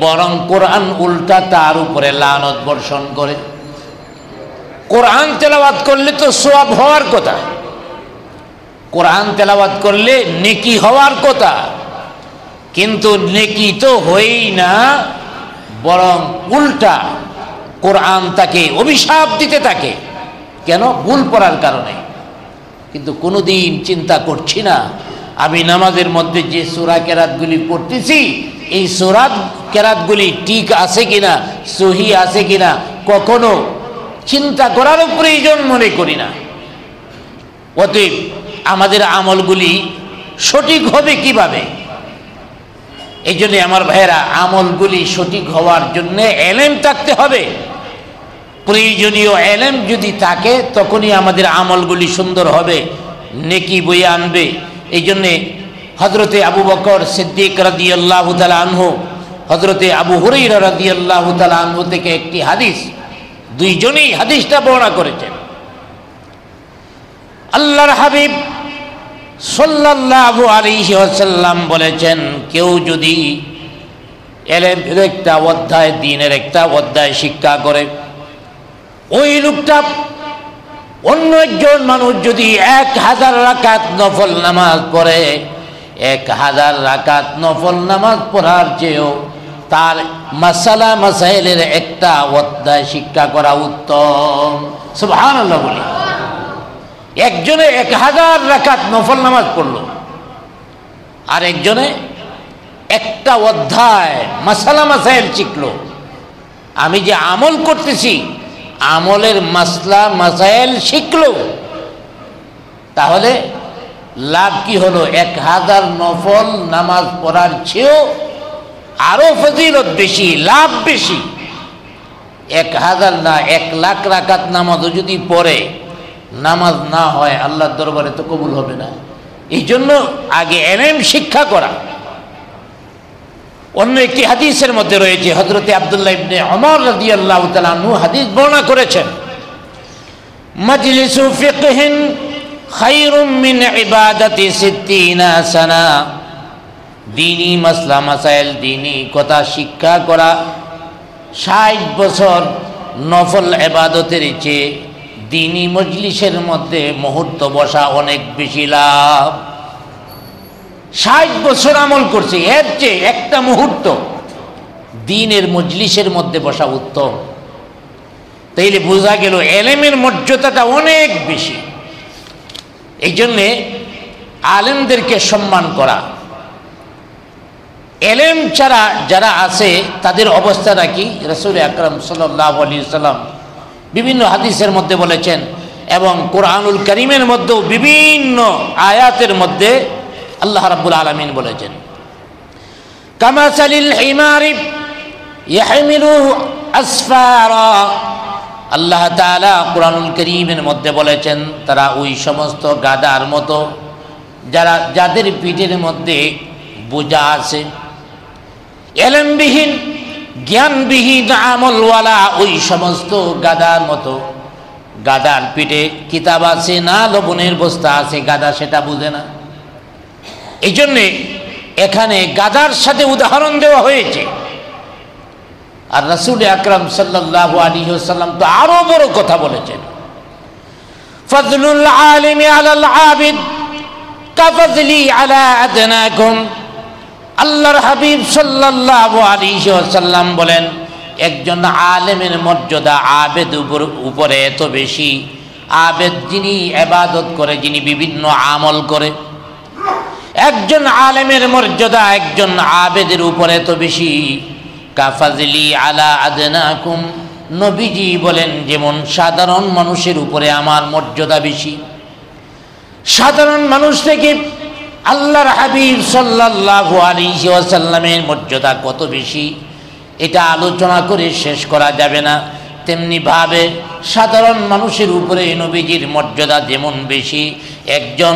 বরং কোরআন উল্টা তার উপরে লানত বর্ষণ করে। কোরআন তেলাওয়াত করলে তো সওয়াব হওয়ার কথা, কোরআন তেলাওয়াত করলে নেকি হওয়ার কথা, কিন্তু নেকি তো হয়ই না, বরং উল্টা কোরআন তাকে অভিশাপ দিতে থাকে। কেন? ভুল পড়ার কারণে। কিন্তু কোনোদিন চিন্তা করছি না আমি নামাজের মধ্যে যে সূরা কেরাতগুলি পড়তেছি, এই সূরা কেরাতগুলি ঠিক আছে কিনা, সহি আছে কিনা, কখনো চিন্তা করারও প্রয়োজন মনে করি না। অতএব আমাদের আমলগুলি সঠিক হবে কিভাবে? এই জন্য আমার ভাইয়েরা, আমলগুলি সঠিক হওয়ার জন্য এলেম থাকতে হবে। প্রয়োজনীয় এলেম যদি থাকে তখনই আমাদের আমলগুলি সুন্দর হবে, নেকি বয়ে আনবে। এই জন্যে হযরতে আবু বকর সিদ্দিক রাদিয়াল্লাহু তাআলা আনহু, হযরতে আবু হুরায়রা রাদিয়াল্লাহু তাআলা আনহু থেকে একটি হাদিস, দুইজনেই হাদিসটা বর্ণনা করেছেন। আল্লাহর হাবিব সাল্লাল্লাহু আলাইহি ওয়াসাল্লাম বলেছেন, কেউ যদি এলেমের একটা অধ্যায়, দ্বীনের একটা অধ্যায় শিক্ষা করে, ওই লোকটা অন্য একজন মানুষ যদি 1000 রাকাত নফল নামাজ পড়ে, 1000 রাকাত নফল নামাজ পড়ার চেয়েও তার মাসালা মাসাইলের একটা অধ্যায় শিক্ষা করা উত্তম। সুবহানাল্লাহ বলি। একজনে 1000 রাকাত নফল নামাজ পড়লো, আর একজনে একটা অধ্যায় মাসালা মাসাইল শিখলো। আমি যে আমল করতেছি আমলের মাসলা মাসাইল শিখলো, তাহলে লাভ কি হলো? 1000 নফল নামাজ পড়ার চেয়েও আরো ফজিলত বেশি, লাভ বেশি। 1000 না 1,00,000 রাকাত নামাজও যদি পড়ে নামাজ না হয় আল্লাহর দরবারে তো কবুল হবে না। এই জন্য আগে ইলম শিক্ষা করা। অন্য একটি হাদিসের মধ্যে রয়েছে, হযরতে আব্দুল্লাহ ইবনে ওমর রাদিয়াল্লাহু তাআলা আনহু হাদিস বর্ণনা করেছেন, মাজলিসু ফিকহিন খায়রুম মিন ইবাদাতি 60 সানা। দ্বীনি মাসলা মাসাইল, দ্বীনি কথা শিক্ষা করা 60 বছর নফল ইবাদতের চেয়ে দ্বীনি মজলিসের মধ্যে মুহূর্ত বসা অনেক বেশি লাভ। 60 বছর আমল করছে, এর চেয়ে একটা মুহূর্ত দ্বীনের মজলিসের মধ্যে বসা উত্তম। তাইলে বোঝা গেল ইলমের মর্যাদাটা অনেক বেশি। এই জন্যে আলেমদেরকে সম্মান করা। ইলম ছাড়া যারা আছে তাদের অবস্থাটা কি? রাসূল আকরাম সাল্লাল্লাহু আলাইহি ওয়াসাল্লাম বিভিন্ন হাদিসের মধ্যে বলেছেন, এবং কোরআনুল কারীমের মধ্যেও বিভিন্ন আয়াতের মধ্যে আল্লাহ রাব্বুল আলামিন বলেছেন, কামাসালিল হিমারি ইয়াহমিলু আসফারা। আল্লাহ তাআলা কোরআনুল কারীমের মধ্যে বলেছেন, তারা ওই সমস্ত গাধার মতো যাদের পিঠের মধ্যে বোঝা আছে। ইলমবিহীন, জ্ঞানবিহীন, আমলওয়ালা ওই সমস্ত গাধার মতো। গাধার পিঠে কিতাব আছে না লবণের বস্তা আছে, গাধা সেটা বুঝে না। এই জন্যে এখানে গাধার সাথে উদাহরণ দেওয়া হয়েছে। আর রাসূল আকরাম সাল্লাল্লাহু আলাইহি ওয়াসাল্লাম তো আরো বড় কথা বলেছেন, ফাযলুল আলিমি আলাল আবিদ কাফাযলি আলা আদনাকুম। আল্লাহর হাবিব সাল্লাল্লাহু আলাইহি ওয়াসাল্লাম বলেন, একজন আলেমের মর্যাদা আবেদ উপরে এত বেশি, আবেদ যিনি ইবাদত করে, যিনি বিভিন্ন আমল করে, একজন আলেমের মর্যাদা একজন আবেদের উপরে এত বেশি। কাফাজলি আলা আদনাকুম, নবীজি বলেন যেমন সাধারণ মানুষের উপরে আমার মর্যাদা বেশি। সাধারণ মানুষ থেকে আল্লাহর হাবিব সাল্লাল্লাহু আলাইহি ওয়াসাল্লামের মর্যাদা কত বেশি এটা আলোচনা করে শেষ করা যাবে না। তেমনি ভাবে সাধারণ মানুষের উপরে নবীজির মর্যাদা যেমন বেশি, একজন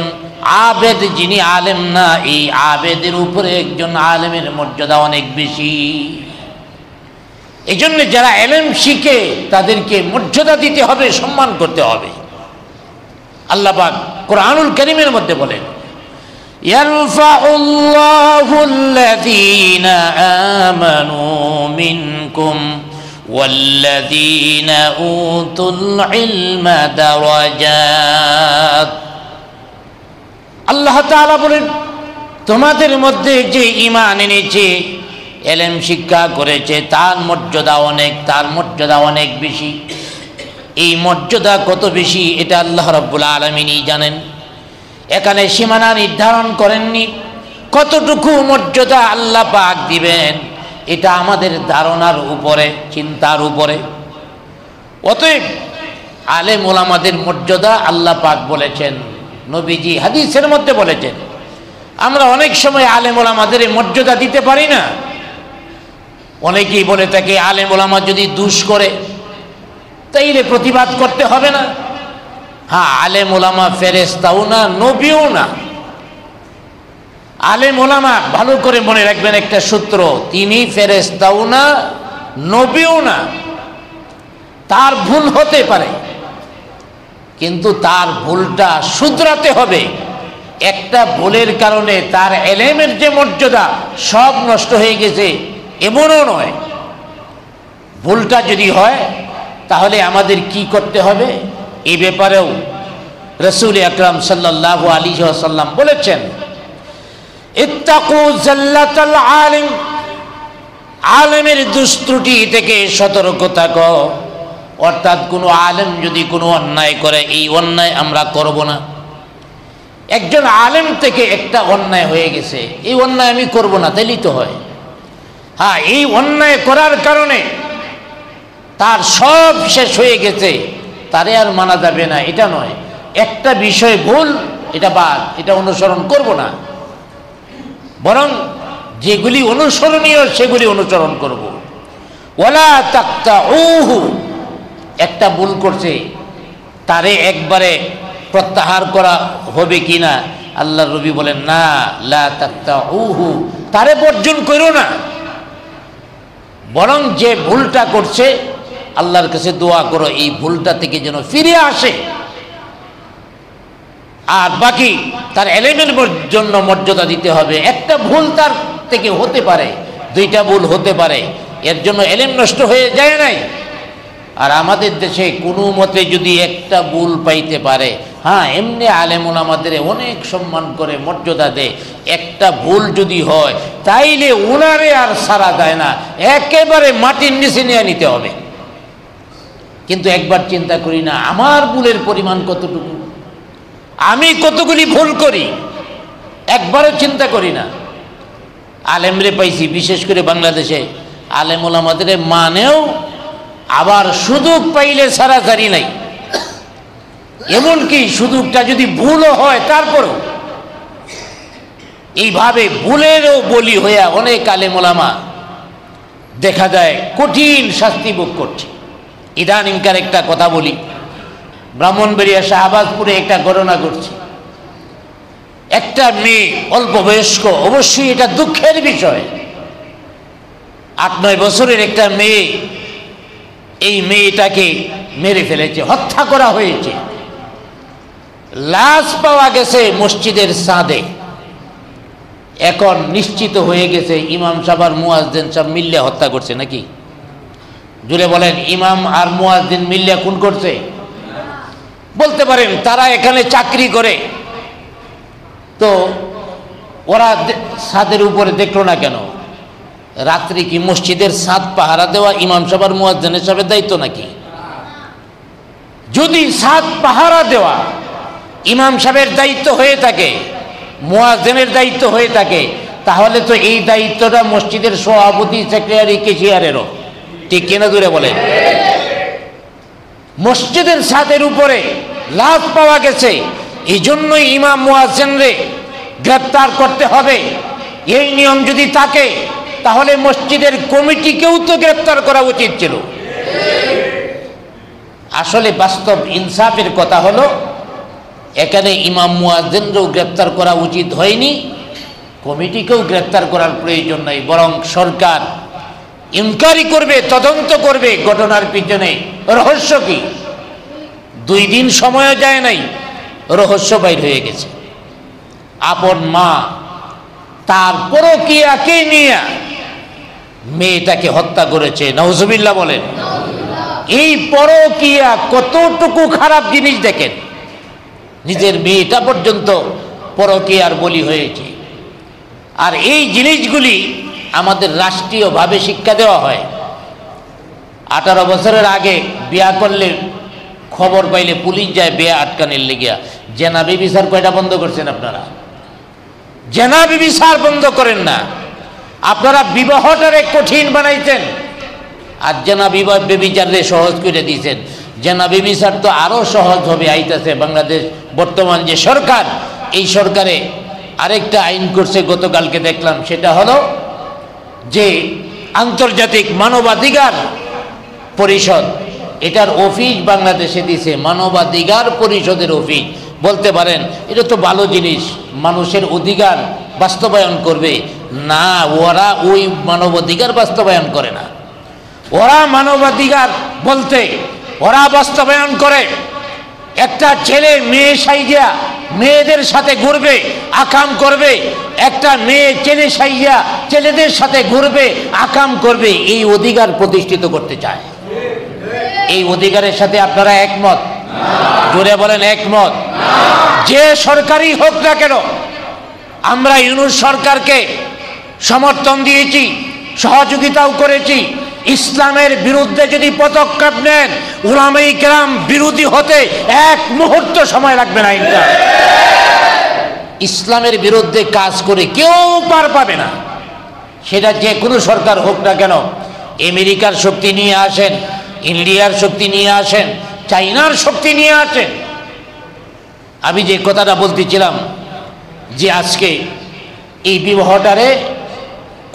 আবেদ যিনি আলেম না, এই আবেদের উপরে একজন আলেমের মর্যাদা অনেক বেশি। এই জন্য যারা ইলম শিখে তাদেরকে মর্যাদা দিতে হবে, সম্মান করতে হবে। আল্লাহ পাক কোরআনুল কারীমের মধ্যে বলেন, ইয়ারফাউল্লাহু আল্লাযীনা আমানু মিনকুম ওয়াল্লাযীনা উতুল ইলমা দারাজাত। আল্লাহ তাআলা বলেন, তোমাদের মধ্যে যে ঈমান এনেছে, ইলম শিক্ষা করেছে, তার মর্যাদা অনেক, তার মর্যাদা অনেক বেশি। এই মর্যাদা কত বেশি এটা আল্লাহ রাব্বুল আলামিনই জানেন। এখানে সীমানা নির্ধারণ করেননি, কতটুকু মর্যাদা আল্লাহ পাক দিবেন এটা আমাদের ধারণার উপরে, চিন্তার উপরে। অতএব আলেম ওলামাদের মর্যাদা আল্লাহ পাক বলেছেন, নবীজি হাদিসের মধ্যে বলেছেন। আমরা অনেক সময় আলেম ওলামাদের মর্যাদা দিতে পারি না। অনেকেই বলে থাকে আলেম ওলামা যদি দুষ করে তাইলে প্রতিবাদ করতে হবে না। হ্যাঁ, আলেম ওলামা ফেরেশতাও না, নবীও না। আলেম ওলামা ভালো করে মনে রাখবেন একটা সূত্র, তিনি ফেরেশতাও না, নবীও না। তার ভুল হতে পারে, কিন্তু তার ভুলটা শুধরাতে হবে। একটা ভুলের কারণে তার ইলমের যে মর্যাদা সব নষ্ট হয়ে গেছে এমনও নয়। ভুলটা যদি হয় তাহলে আমাদের কি করতে হবে এই ব্যাপারেও রাসূল আকরাম সাল্লাল্লাহু আলাইহি ওয়াসাল্লাম বলেছেন, ইত্তাকু জাল্লাতাল আলিম, আলেমের দুষ্ত্রুটি থেকে সতর্ক থাকো। অর্থাৎ কোনো আলেম যদি কোনো অন্যায় করে, এই অন্যায় আমরা করব না। একজন আলেম থেকে একটা অন্যায় হয়ে গেছে, এই অন্যায় আমি করব না, তাইলেই তো হয়। হ্যাঁ, এই অন্যায় করার কারণে তার সব শেষ হয়ে গেছে, তারে আর মানা যাবে না এটা নয়। একটা বিষয় ভুল, এটা বাদ, এটা অনুসরণ করব না, বরং যেগুলি অনুসরণীয় সেগুলি অনুসরণ করব। ওয়ালা তাকতাউহু, একটা ভুল করছে তারে একবারে প্রত্যাহার করা হবে কিনা, আল্লাহর নবী বলেন না, লা তাকতাউহু, তারে বর্জন করো না, বরং যে ভুলটা করছে আল্লাহর কাছে দোয়া করো এই ভুলটা থেকে যেন ফিরে আসে। আর বাকি তার এলেমের জন্য মর্যাদা দিতে হবে। একটা ভুল তার থেকে হতে পারে, দুইটা ভুল হতে পারে, এর জন্য এলেম নষ্ট হয়ে যায় নাই। আর আমাদের দেশে কোনো মতে যদি একটা ভুল পাইতে পারে, হ্যাঁ এমনি আলেম ওলামাদের অনেক সম্মান করে মর্যাদা দেয়, একটা ভুল যদি হয় তাইলে ওনারে আর সারা দেয় না, একেবারে মাটির নিচে নিয়ে নিতে হবে। কিন্তু একবার চিন্তা করি না আমার ভুলের পরিমাণ কতটুকু, আমি কতগুলি ভুল করি, একবারও চিন্তা করি না। আলেমরে পাইছি, বিশেষ করে বাংলাদেশে আলেম ওলামাদের মানেও, আবার সুযোগ পাইলে ছাড়াছাড়ি নাই। এমনকি সুযোগটা যদি ভুলও হয় তারপরেও এইভাবে ভুলেরও বলি হইয়া অনেক আলেম ওলামা দেখা যায় কঠিন শাস্তি ভোগ করছে। ইদানিংকার একটা কথা বলি, ব্রাহ্মণবাড়িয়া শাহবাজপুরে একটা ঘটনা ঘটছে। একটা মেয়ে অল্প বয়স্ক, অবশ্যই এটা দুঃখের বিষয়, 8-9 বছরের একটা মেয়ে, এই মেয়েটাকে মেরে ফেলেছে, হত্যা করা হয়েছে। লাশ পাওয়া গেছে মসজিদের ছাদে। এখন নিশ্চিত হয়ে গেছে ইমাম সাহেব আর মুয়াজ্জিন সাহেব মিল্লে হত্যা করছে নাকি? জুড়ে বলেন, ইমাম আর মুয়াজ্জিন মিল্লে খুন করছে? বলতে পারেন তারা এখানে চাকরি করে, তো ওরা ছাদের উপরে দেখলো না কেন? রাত্রি কি মসজিদের ছাদ পাহারা দেওয়া ইমাম সাহেব আর মুয়াজ্জিন সাহেবের দায়িত্ব নাকি? যদি ছাদ পাহারা দেওয়া ইমাম সাহেবের দায়িত্ব হয়ে থাকে, মুয়াজ্জিনের দায়িত্ব হয়ে থাকে, তাহলে তো এই দায়িত্বটা মসজিদের সভাপতি, সেক্রেটারি, কেশিয়ারেরও, ঠিক কিনা দূরে বলেন? মসজিদের ছাদের উপরে লাশ পাওয়া গেছে, এই জন্যই ইমাম মুয়াজ্জিনরে গ্রেপ্তার করতে হবে। এই নিয়ম যদি থাকে তাহলে মসজিদের কমিটিকেও তো গ্রেপ্তার করা উচিত ছিল। আসলে বাস্তব ইনসাফের কথা হলো, এখানে ইমাম মুয়াজ্জিনকেও গ্রেপ্তার করা উচিত হয়নি, কমিটিকেও গ্রেপ্তার করার প্রয়োজন নাই, বরং সরকার ইনকোয়ারি করবে, তদন্ত করবে ঘটনার পিছনে রহস্য কি। 2 দিন সময়ও যায় নাই, রহস্য বাইর হয়ে গেছে। আপন মা তার পরকীয়াকে নিয়ে মেয়েটাকে হত্যা করেছে, নাউজুবিল্লাহ বলেন। এই পরকীয়া কতটুকু খারাপ জিনিস দেখেন, নিজের মেয়েটা পর্যন্ত পরকীয়ার বলি হয়েছে। আর এই জিনিসগুলি আমাদের রাষ্ট্রীয়ভাবে শিক্ষা দেওয়া হয়। 18 বছরের আগে বিয়া করলে খবর পাইলে পুলিশ যায় বিয়া আটকানোর লেগিয়া। জেনাবি বিচার কয়টা বন্ধ করছেন আপনারা? জেনাবি বিচার বন্ধ করেন না, আপনারা বিবাহটারে কঠিন বানাইছেন, আর জেনাবি বিচারে সহজ করে দিয়েছেন। জেনাবি বিচার তো আরো সহজ হবে আইতাছে। বাংলাদেশ বর্তমান যে সরকার, এই সরকারে আরেকটা আইন করছে গতকালকে দেখলাম, সেটা হলো যে আন্তর্জাতিক মানবাধিকার পরিষদ, এটার অফিস বাংলাদেশে দিছে, মানবাধিকার পরিষদের অফিস। বলতে পারেন এটা তো ভালো জিনিস, মানুষের অধিকার বাস্তবায়ন করবে না। ওরা ওই মানবাধিকার বাস্তবায়ন করে না, ওরা মানবাধিকার বলতে ওরা বাস্তবায়ন করে একটা ছেলে মেয়ে সাইজা মেয়েদের সাথে ঘুরবে, আকাম করবে, একটা মেয়ে ছেলে সাইজা ছেলেদের সাথে ঘুরবে, আকাম করবে, এই অধিকার প্রতিষ্ঠিত করতে চায়। এই অধিকারের সাথে আপনারা একমত? জোরে বলেন একমত। যে সরকারই হোক না কেন, আমরা ইউনূস সরকারকে সমর্থন দিয়েছি, সহযোগিতাও করেছি। ইসলামের বিরুদ্ধে যদি পদক্ষেপ নেন, উলামায়ে কেরাম বিরোধী হতে 1 মুহূর্ত সময় লাগবে না ইনশাআল্লাহ। ইসলামের বিরুদ্ধে কাজ করে কেউ পার পাবে না, সেটা যে কোনো সরকার হোক না কেন। আমেরিকার শক্তি নিয়ে আসেন, ইন্ডিয়ার শক্তি নিয়ে আসেন, চাইনার শক্তি নিয়ে আসেন। আমি যে কথাটা বলতেছিলাম যে আজকে এই বিবাহটারে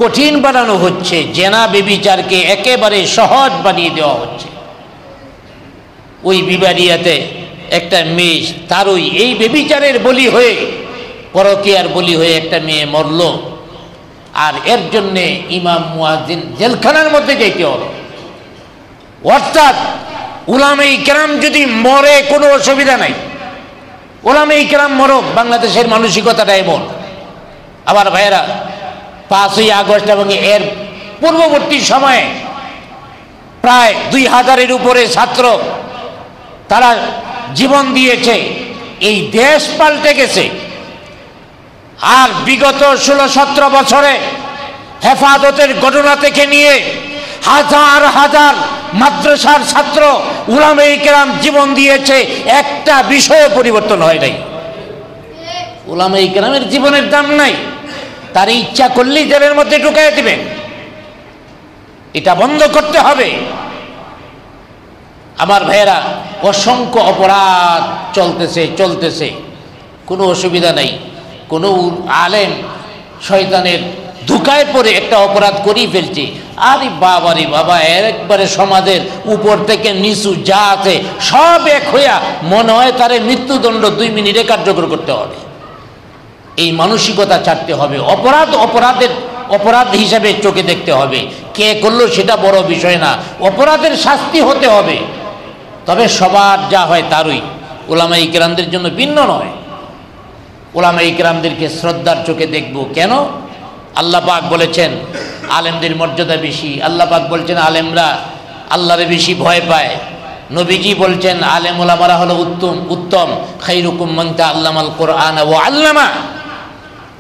কঠিন বানানো হচ্ছে, জেনা বেবিচারকে একেবারে সহজ বানিয়ে দেওয়া হচ্ছে। ওই বিবারিয়াতে একটা মেয়ে তারই এই বেবিচারের বলি হয়ে, পরকীয়ার বলি হয়ে একটা মেয়ে মরল, আর এর জন্যে ইমাম মুয়াজ্জিন জেলখানার মধ্যে যেতে হলো। অর্থাৎ উলামায়ে কেরাম যদি মরে কোনো অসুবিধা নাই, উলামায়ে কেরাম মরক, বাংলাদেশের মানসিকতাটা এমন। আবার ভাইয়েরা, 5ই আগস্ট এবং এর পূর্ববর্তী সময়ে প্রায় 2000-এর উপরে ছাত্র তারা জীবন দিয়েছে, এই দেশ পাল্টে গেছে। আর বিগত 16-17 বছরে হেফাজতের ঘটনা থেকে নিয়ে হাজার হাজার মাদ্রাসার ছাত্র উলামায়ে কেরাম জীবন দিয়েছে, একটা বিষয় পরিবর্তন হয় নাই। উলামায়ে কেরামের জীবনের দাম নাই, তার ইচ্ছা করলেই জেলের মধ্যে ঢুকিয়ে দিবেন। এটা বন্ধ করতে হবে। আমার ভাইয়েরা, অসংখ্য অপরাধ চলতেছে, কোনো অসুবিধা নেই। কোনো আলেম শয়তানের ধোঁকায় পড়ে একটা অপরাধ করেই ফেলছে, আরে বাবা, একবারে সমাজের উপর থেকে নিচু যা আছে সব এক হইয়া মনে হয় তারে মৃত্যুদণ্ড 2 মিনিটে কার্যকর করতে হবে। এই মানসিকতা ছাড়তে হবে। অপরাধ হিসাবে চোখে দেখতে হবে, কে করলো সেটা বড় বিষয় না, অপরাধের শাস্তি হতে হবে। তবে সবার যা হয় তারই, উলামায়ে কেরামদের জন্য ভিন্ন নয়। উলামায়ে কেরামদেরকে শ্রদ্ধার চোখে দেখব। কেন? আল্লাহ পাক বলেছেন আলেমদের মর্যাদা বেশি। আল্লাহ পাক বলছেন আলেমরা আল্লাহরে বেশি ভয় পায়। নবীজি বলছেন আলেম ওলামারা হলো উত্তম, খাইরুকুম মান তাআল্লামাল কুরআন ওয়া আল্লামা।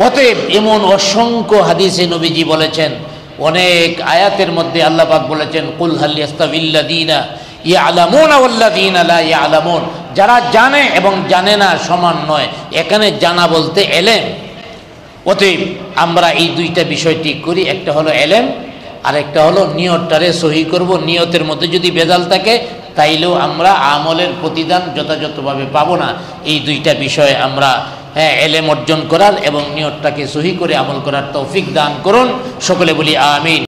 অতএব এমন অসংখ্য হাদিসে নবীজি বলেছেন, অনেক আয়াতের মধ্যে আল্লাহ পাক বলেছেন কুল হাল ইয়াস্তাবিল্লাযীনা ইয়ালামুনা ওয়াল্লাযীনা লা ইয়ালামুন, যারা জানে এবং জানে না সমান নয়। এখানে জানা বলতে এলেম। অতএব আমরা এই দুইটা বিষয় ঠিক করি, একটা হলো এলেম আর একটা হলো নিয়তটারে সহি করব। নিয়তের মধ্যে যদি ভেজাল থাকে তাইলেও আমরা আমলের প্রতিদান যথাযথভাবে পাবো না। এই দুইটা বিষয় আমরা এলেম অর্জন করার এবং নিয়তটাকে সহি করে আমল করার তৌফিক দান করুন। সকলে বলি আমিন।